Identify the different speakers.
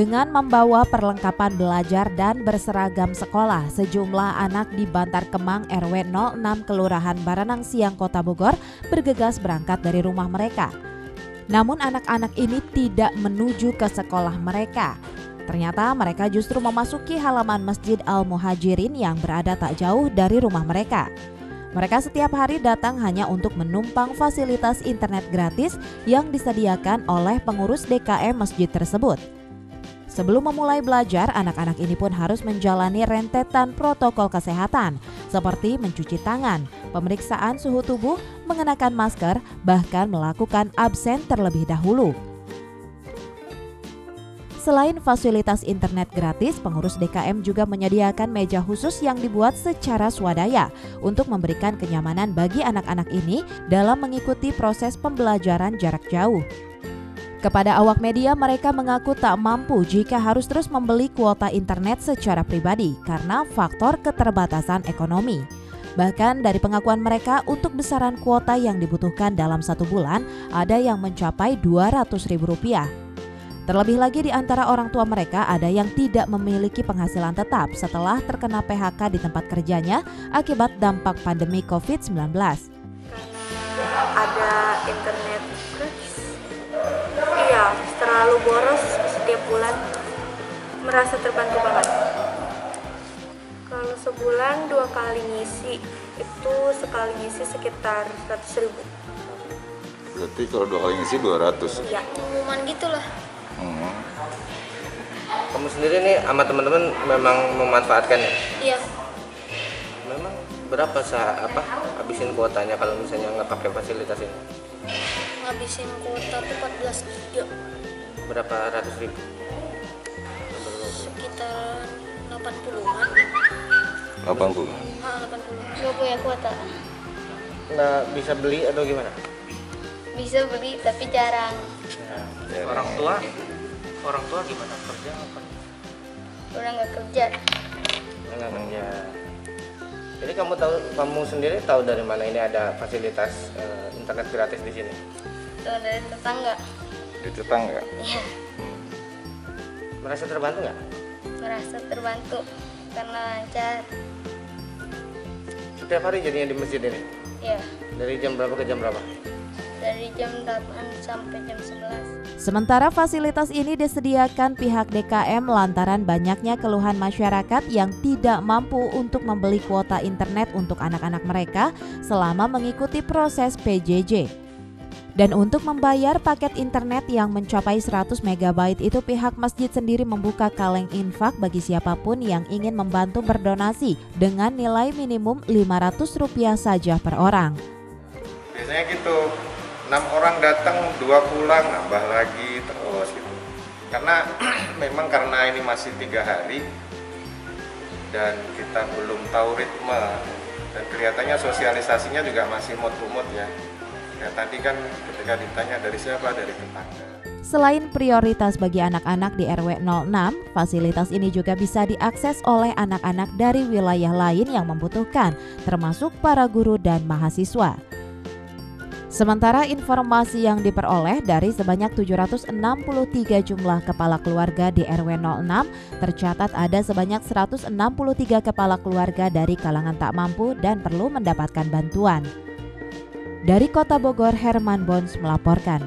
Speaker 1: Dengan membawa perlengkapan belajar dan berseragam sekolah, sejumlah anak di Bantar Kemang RW 06 Kelurahan Baranang Siang, Kota Bogor bergegas berangkat dari rumah mereka. Namun anak-anak ini tidak menuju ke sekolah mereka. Ternyata mereka justru memasuki halaman Masjid Al-Muhajirin yang berada tak jauh dari rumah mereka. Mereka setiap hari datang hanya untuk menumpang fasilitas internet gratis yang disediakan oleh pengurus DKM masjid tersebut. Sebelum memulai belajar, anak-anak ini pun harus menjalani rentetan protokol kesehatan seperti mencuci tangan, pemeriksaan suhu tubuh, mengenakan masker, bahkan melakukan absen terlebih dahulu. Selain fasilitas internet gratis, pengurus DKM juga menyediakan meja khusus yang dibuat secara swadaya untuk memberikan kenyamanan bagi anak-anak ini dalam mengikuti proses pembelajaran jarak jauh. Kepada awak media, mereka mengaku tak mampu jika harus terus membeli kuota internet secara pribadi karena faktor keterbatasan ekonomi. Bahkan dari pengakuan mereka, untuk besaran kuota yang dibutuhkan dalam 1 bulan ada yang mencapai Rp200.000. Terlebih lagi di antara orang tua mereka ada yang tidak memiliki penghasilan tetap setelah terkena PHK di tempat kerjanya akibat dampak pandemi COVID-19.
Speaker 2: Karena ada internet gratis, iya terlalu boros setiap bulan, merasa terbantu banget. Kalau sebulan 2 kali ngisi, itu sekali ngisi sekitar 100.000.
Speaker 3: Berarti kalau 2 kali ngisi 200?
Speaker 2: Iya, umuman gitulah.
Speaker 4: Kamu sendiri nih sama teman-teman memang memanfaatkan ya?
Speaker 2: Iya.
Speaker 4: Memang berapa habisin kuotanya kalau misalnya nggak pakai fasilitas ini?
Speaker 2: Ngabisin kuota tuh 14 giga.
Speaker 4: Berapa ratus ribu?
Speaker 2: Sekitar 80-an.
Speaker 3: 80?
Speaker 2: 80. Gak punya kuota.
Speaker 4: Nggak bisa beli atau gimana?
Speaker 2: Bisa beli tapi jarang.
Speaker 4: Ya, orang tua gimana, kerja apa?
Speaker 2: Orang nggak kerja.
Speaker 4: Nggak kerja. Jadi kamu sendiri tahu dari mana ini ada fasilitas internet gratis di sini?
Speaker 2: Tahu dari tetangga.
Speaker 3: Di tetangga?
Speaker 2: Iya.
Speaker 4: Merasa terbantu nggak?
Speaker 2: Merasa terbantu karena lancar.
Speaker 4: Setiap hari jadinya di masjid ini?
Speaker 2: Iya.
Speaker 4: Dari jam berapa ke jam berapa?
Speaker 2: Dari jam 8 sampai jam 11.
Speaker 1: Sementara fasilitas ini disediakan pihak DKM lantaran banyaknya keluhan masyarakat yang tidak mampu untuk membeli kuota internet untuk anak-anak mereka selama mengikuti proses PJJ. Dan untuk membayar paket internet yang mencapai 100 MB itu, pihak masjid sendiri membuka kaleng infak bagi siapapun yang ingin membantu berdonasi dengan nilai minimum Rp500 saja per orang.
Speaker 5: Biasanya gitu, 6 orang datang, 2 pulang, nambah lagi terus gitu. Karena memang karena ini masih 3 hari dan kita belum tahu ritme dan kelihatannya sosialisasinya juga masih mut-mut ya. Ya tadi kan ketika ditanya dari siapa, dari tetangga.
Speaker 1: Selain prioritas bagi anak-anak di RW 06, fasilitas ini juga bisa diakses oleh anak-anak dari wilayah lain yang membutuhkan, termasuk para guru dan mahasiswa. Sementara informasi yang diperoleh dari sebanyak 763 jumlah kepala keluarga di RW 06, tercatat ada sebanyak 163 kepala keluarga dari kalangan tak mampu dan perlu mendapatkan bantuan. Dari Kota Bogor, Herman Bons melaporkan.